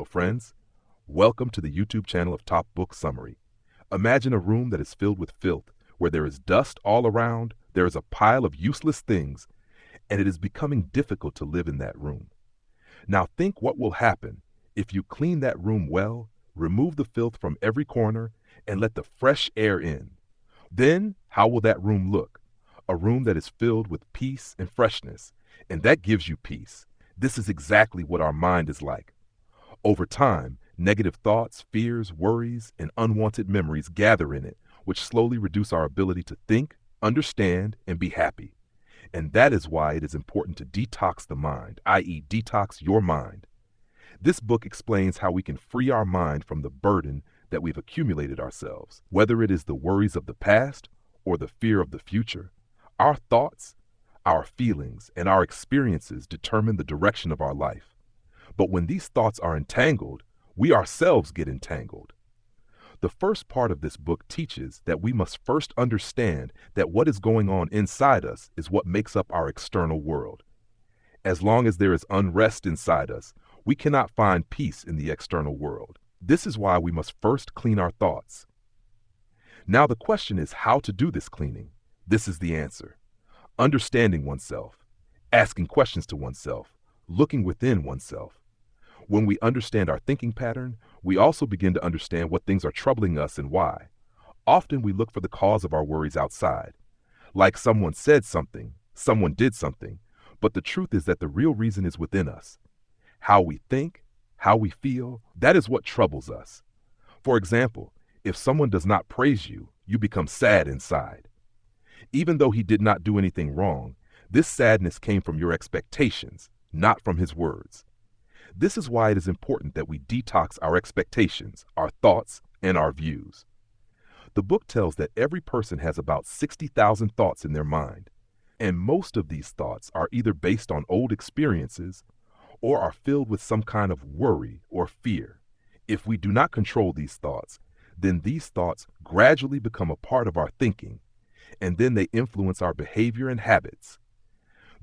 Hello, friends. Welcome to the YouTube channel of Top Book Summary. Imagine a room that is filled with filth, where there is dust all around, there is a pile of useless things, and it is becoming difficult to live in that room. Now think what will happen if you clean that room well, remove the filth from every corner, and let the fresh air in. Then, how will that room look? A room that is filled with peace and freshness, and that gives you peace. This is exactly what our mind is like. Over time, negative thoughts, fears, worries, and unwanted memories gather in it, which slowly reduce our ability to think, understand, and be happy. And that is why it is important to detox the mind, i.e., detox your mind. This book explains how we can free our mind from the burden that we've accumulated ourselves, whether it is the worries of the past or the fear of the future. Our thoughts, our feelings, and our experiences determine the direction of our life. But when these thoughts are entangled, we ourselves get entangled. The first part of this book teaches that we must first understand that what is going on inside us is what makes up our external world. As long as there is unrest inside us, we cannot find peace in the external world. This is why we must first clean our thoughts. Now the question is how to do this cleaning. This is the answer. Understanding oneself, asking questions to oneself, looking within oneself. When we understand our thinking pattern, we also begin to understand what things are troubling us and why. Often we look for the cause of our worries outside. Like someone said something, someone did something, but the truth is that the real reason is within us. How we think, how we feel, that is what troubles us. For example, if someone does not praise you, you become sad inside. Even though he did not do anything wrong, this sadness came from your expectations, not from his words. This is why it is important that we detox our expectations, our thoughts, and our views. The book tells that every person has about 60,000 thoughts in their mind, and most of these thoughts are either based on old experiences or are filled with some kind of worry or fear. If we do not control these thoughts, then these thoughts gradually become a part of our thinking, and then they influence our behavior and habits.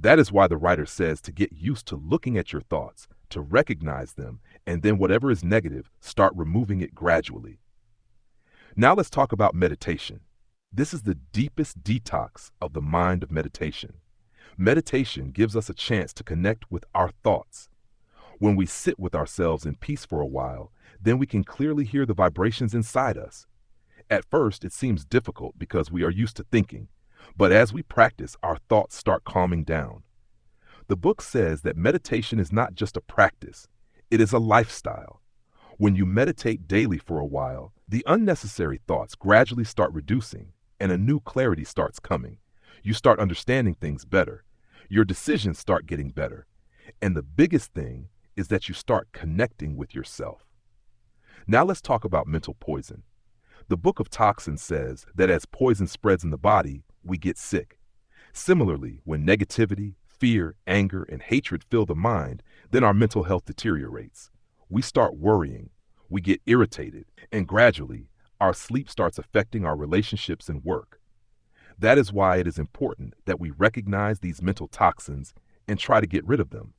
That is why the writer says to get used to looking at your thoughts, to recognize them, and then whatever is negative, start removing it gradually. Now let's talk about meditation. This is the deepest detox of the mind of meditation. Meditation gives us a chance to connect with our thoughts. When we sit with ourselves in peace for a while, then we can clearly hear the vibrations inside us. At first, it seems difficult because we are used to thinking, but as we practice, our thoughts start calming down. The book says that meditation is not just a practice, it is a lifestyle. When you meditate daily for a while, the unnecessary thoughts gradually start reducing, and a new clarity starts coming. You start understanding things better. Your decisions start getting better. And the biggest thing is that you start connecting with yourself. Now let's talk about mental poison. The book of Toxins says that as poison spreads in the body, we get sick. Similarly, when negativity, fear, anger, and hatred fill the mind, then our mental health deteriorates. We start worrying, we get irritated, and gradually, our sleep starts affecting our relationships and work. That is why it is important that we recognize these mental toxins and try to get rid of them.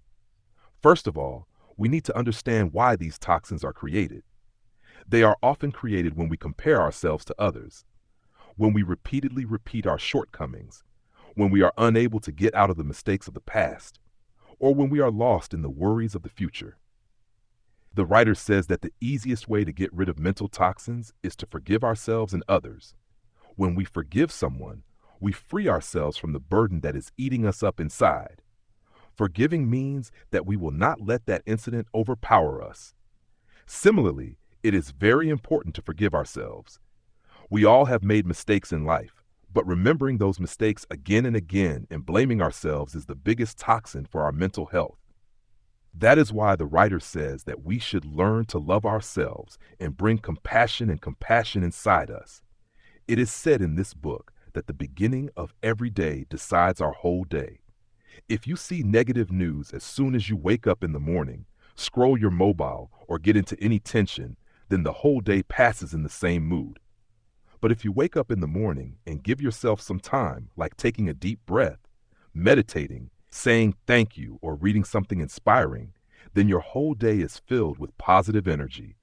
First of all, we need to understand why these toxins are created. They are often created when we compare ourselves to others, when we repeatedly repeat our shortcomings, when we are unable to get out of the mistakes of the past, or when we are lost in the worries of the future. The writer says that the easiest way to get rid of mental toxins is to forgive ourselves and others. When we forgive someone, we free ourselves from the burden that is eating us up inside. Forgiving means that we will not let that incident overpower us. Similarly, it is very important to forgive ourselves. We all have made mistakes in life, but remembering those mistakes again and again and blaming ourselves is the biggest toxin for our mental health. That is why the writer says that we should learn to love ourselves and bring compassion inside us. It is said in this book that the beginning of every day decides our whole day. If you see negative news as soon as you wake up in the morning, scroll your mobile, or get into any tension, then the whole day passes in the same mood. But if you wake up in the morning and give yourself some time, like taking a deep breath, meditating, saying thank you, or reading something inspiring, then your whole day is filled with positive energy.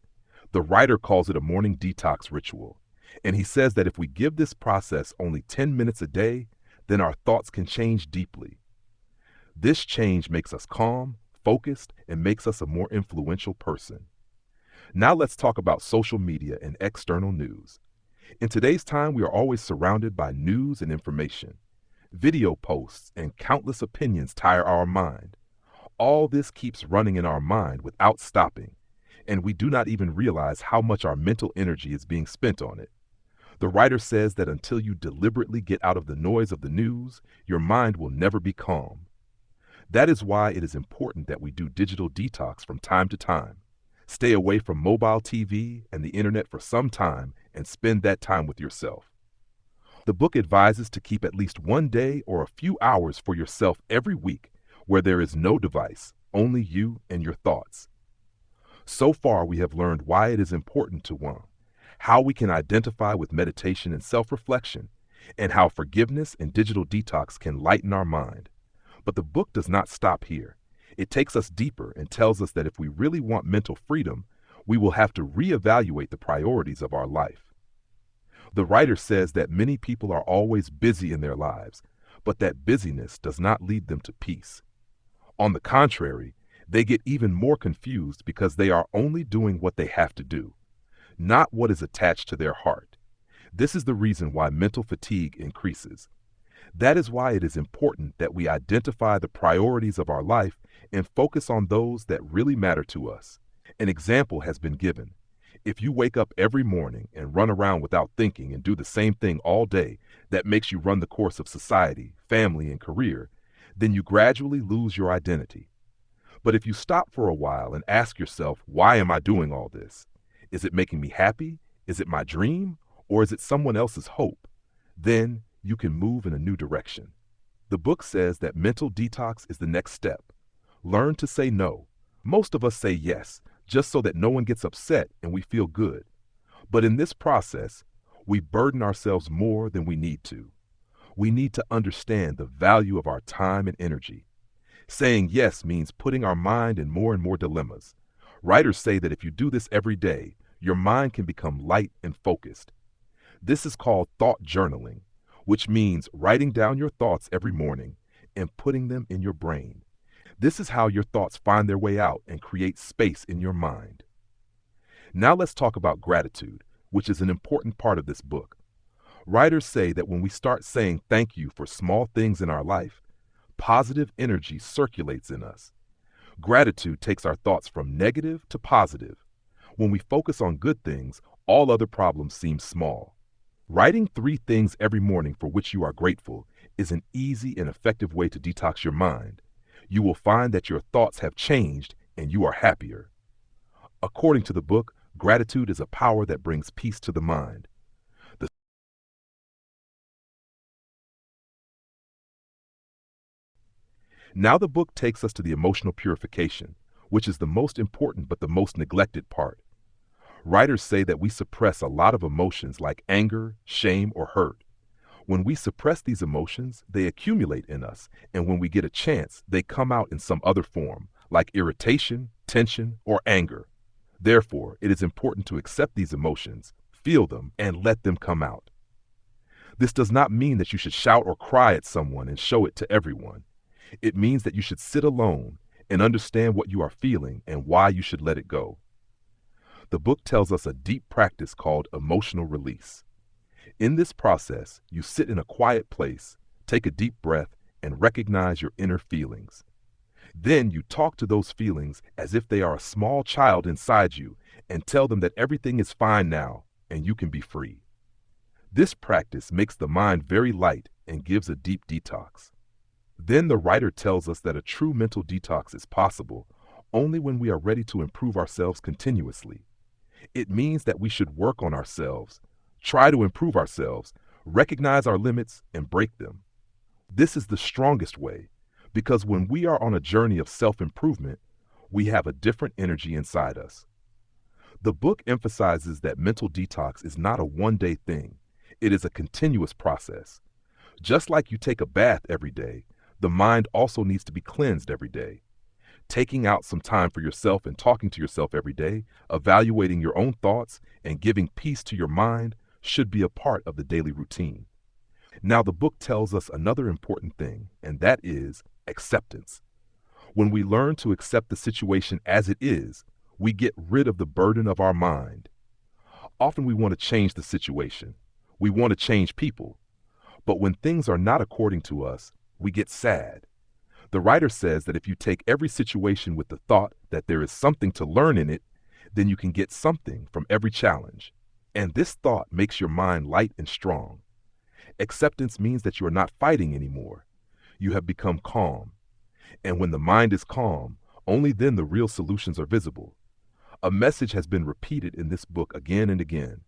The writer calls it a morning detox ritual, and he says that if we give this process only 10 minutes a day, then our thoughts can change deeply. This change makes us calm, focused, and makes us a more influential person. Now let's talk about social media and external news. In today's time, we are always surrounded by news and information. Video posts and countless opinions tire our mind. All this keeps running in our mind without stopping, and we do not even realize how much our mental energy is being spent on it. The writer says that until you deliberately get out of the noise of the news, your mind will never be calm. That is why it is important that we do digital detox from time to time. Stay away from mobile TV and the internet for some time and spend that time with yourself. The book advises to keep at least one day or a few hours for yourself every week where there is no device, only you and your thoughts. So far, we have learned why it is important to one, how we can identify with meditation and self-reflection, and how forgiveness and digital detox can lighten our mind. But the book does not stop here. It takes us deeper and tells us that if we really want mental freedom, we will have to reevaluate the priorities of our life. The writer says that many people are always busy in their lives, but that busyness does not lead them to peace. On the contrary, they get even more confused because they are only doing what they have to do, not what is attached to their heart. This is the reason why mental fatigue increases. That is why it is important that we identify the priorities of our life and focus on those that really matter to us. An example has been given. If you wake up every morning and run around without thinking and do the same thing all day that makes you run the course of society, family, and career, then you gradually lose your identity. But if you stop for a while and ask yourself, why am I doing all this? Is it making me happy? Is it my dream? Or is it someone else's hope? Then you can move in a new direction. The book says that mental detox is the next step. Learn to say no. Most of us say yes, just so that no one gets upset and we feel good. But in this process, we burden ourselves more than we need to. We need to understand the value of our time and energy. Saying yes means putting our mind in more and more dilemmas. Writers say that if you do this every day, your mind can become light and focused. This is called thought journaling, which means writing down your thoughts every morning and putting them in your brain. This is how your thoughts find their way out and create space in your mind. Now let's talk about gratitude, which is an important part of this book. Writers say that when we start saying thank you for small things in our life, positive energy circulates in us. Gratitude takes our thoughts from negative to positive. When we focus on good things, all other problems seem small. Writing 3 things every morning for which you are grateful is an easy and effective way to detox your mind. You will find that your thoughts have changed and you are happier. According to the book, gratitude is a power that brings peace to the mind. Now the book takes us to the emotional purification, which is the most important but the most neglected part. Writers say that we suppress a lot of emotions like anger, shame, or hurt. When we suppress these emotions, they accumulate in us, and when we get a chance, they come out in some other form, like irritation, tension, or anger. Therefore, it is important to accept these emotions, feel them, and let them come out. This does not mean that you should shout or cry at someone and show it to everyone. It means that you should sit alone and understand what you are feeling and why you should let it go. The book tells us a deep practice called emotional release. In this process, you sit in a quiet place, take a deep breath, and recognize your inner feelings. Then you talk to those feelings as if they are a small child inside you and tell them that everything is fine now and you can be free. This practice makes the mind very light and gives a deep detox. Then the writer tells us that a true mental detox is possible only when we are ready to improve ourselves continuously. It means that we should work on ourselves, try to improve ourselves, recognize our limits, and break them. This is the strongest way, because when we are on a journey of self-improvement, we have a different energy inside us. The book emphasizes that mental detox is not a one-day thing. It is a continuous process. Just like you take a bath every day, the mind also needs to be cleansed every day. Taking out some time for yourself and talking to yourself every day, evaluating your own thoughts, and giving peace to your mind should be a part of the daily routine. Now, the book tells us another important thing, and that is acceptance. When we learn to accept the situation as it is, we get rid of the burden of our mind. Often we want to change the situation. We want to change people. But when things are not according to us, we get sad. The writer says that if you take every situation with the thought that there is something to learn in it, then you can get something from every challenge. And this thought makes your mind light and strong. Acceptance means that you are not fighting anymore. You have become calm. And when the mind is calm, only then the real solutions are visible. A message has been repeated in this book again and again,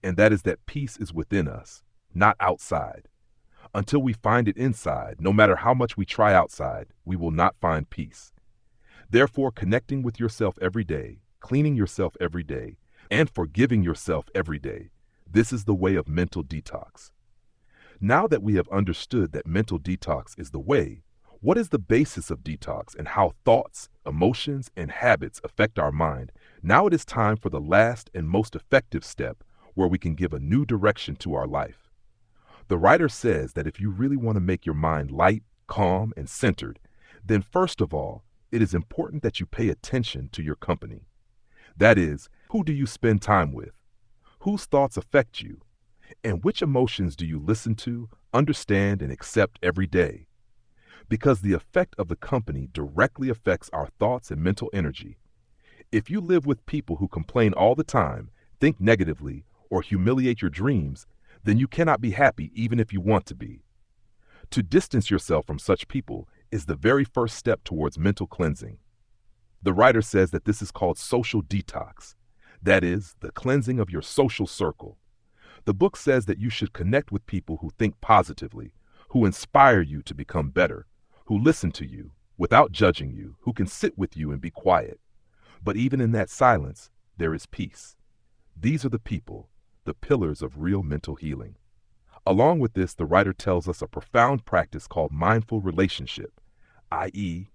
and that is that peace is within us, not outside. Until we find it inside, no matter how much we try outside, we will not find peace. Therefore, connecting with yourself every day, cleaning yourself every day, and forgiving yourself every day, this is the way of mental detox. Now that we have understood that mental detox is the way, what is the basis of detox and how thoughts, emotions, and habits affect our mind? Now it is time for the last and most effective step where we can give a new direction to our life. The writer says that if you really want to make your mind light, calm, and centered, then first of all, it is important that you pay attention to your company. That is, who do you spend time with? Whose thoughts affect you? And which emotions do you listen to, understand, and accept every day? Because the effect of the company directly affects our thoughts and mental energy. If you live with people who complain all the time, think negatively, or humiliate your dreams, then you cannot be happy even if you want to be. To distance yourself from such people is the very first step towards mental cleansing. The writer says that this is called social detox. That is, the cleansing of your social circle. The book says that you should connect with people who think positively, who inspire you to become better, who listen to you without judging you, who can sit with you and be quiet. But even in that silence, there is peace. These are the people, the pillars of real mental healing. Along with this, the writer tells us a profound practice called mindful relationship, i.e.,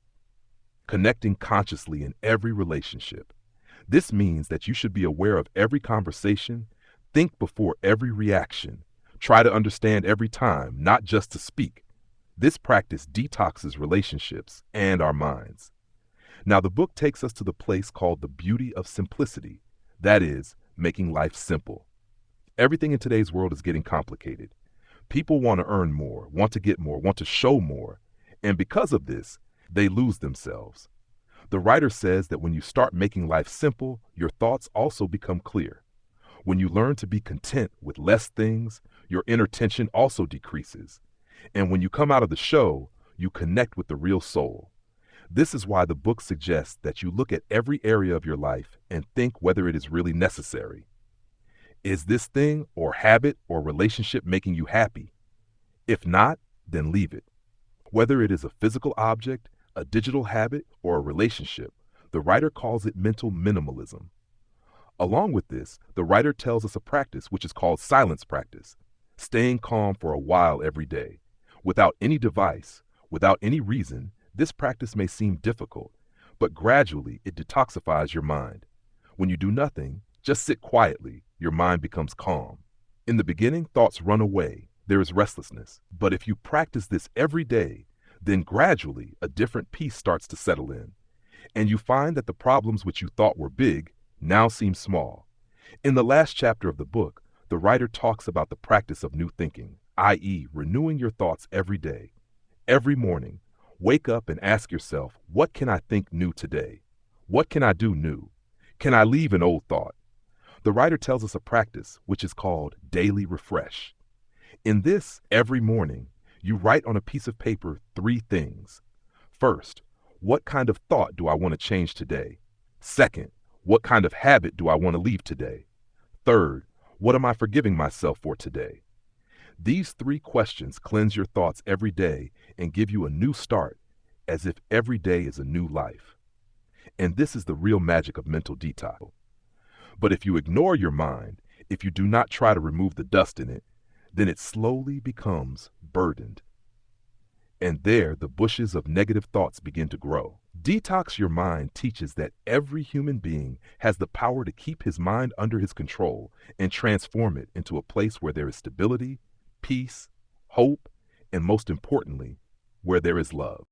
connecting consciously in every relationship. This means that you should be aware of every conversation, think before every reaction, try to understand every time, not just to speak. This practice detoxes relationships and our minds. Now, the book takes us to the place called the beauty of simplicity, that is, making life simple. Everything in today's world is getting complicated. People want to earn more, want to get more, want to show more, and because of this, they lose themselves. The writer says that when you start making life simple, your thoughts also become clear. When you learn to be content with less things, your inner tension also decreases. And when you come out of the show, you connect with the real soul. This is why the book suggests that you look at every area of your life and think whether it is really necessary. Is this thing or habit or relationship making you happy? If not, then leave it. Whether it is a physical object, a digital habit, or a relationship, the writer calls it mental minimalism. Along with this, the writer tells us a practice which is called silence practice, staying calm for a while every day. Without any device, without any reason, this practice may seem difficult, but gradually it detoxifies your mind. When you do nothing, just sit quietly, your mind becomes calm. In the beginning, thoughts run away, there is restlessness. But if you practice this every day, then gradually a different peace starts to settle in. And you find that the problems which you thought were big now seem small. In the last chapter of the book, the writer talks about the practice of new thinking, i.e., renewing your thoughts every day. Every morning, wake up and ask yourself, what can I think new today? What can I do new? Can I leave an old thought? The writer tells us a practice which is called daily refresh. In this, every morning, you write on a piece of paper 3 things. First, what kind of thought do I want to change today? Second, what kind of habit do I want to leave today? Third, what am I forgiving myself for today? These 3 questions cleanse your thoughts every day and give you a new start, as if every day is a new life. And this is the real magic of mental detox. But if you ignore your mind, if you do not try to remove the dust in it, then it slowly becomes burdened. And there the bushes of negative thoughts begin to grow. Detox Your Mind teaches that every human being has the power to keep his mind under his control and transform it into a place where there is stability, peace, hope, and most importantly, where there is love.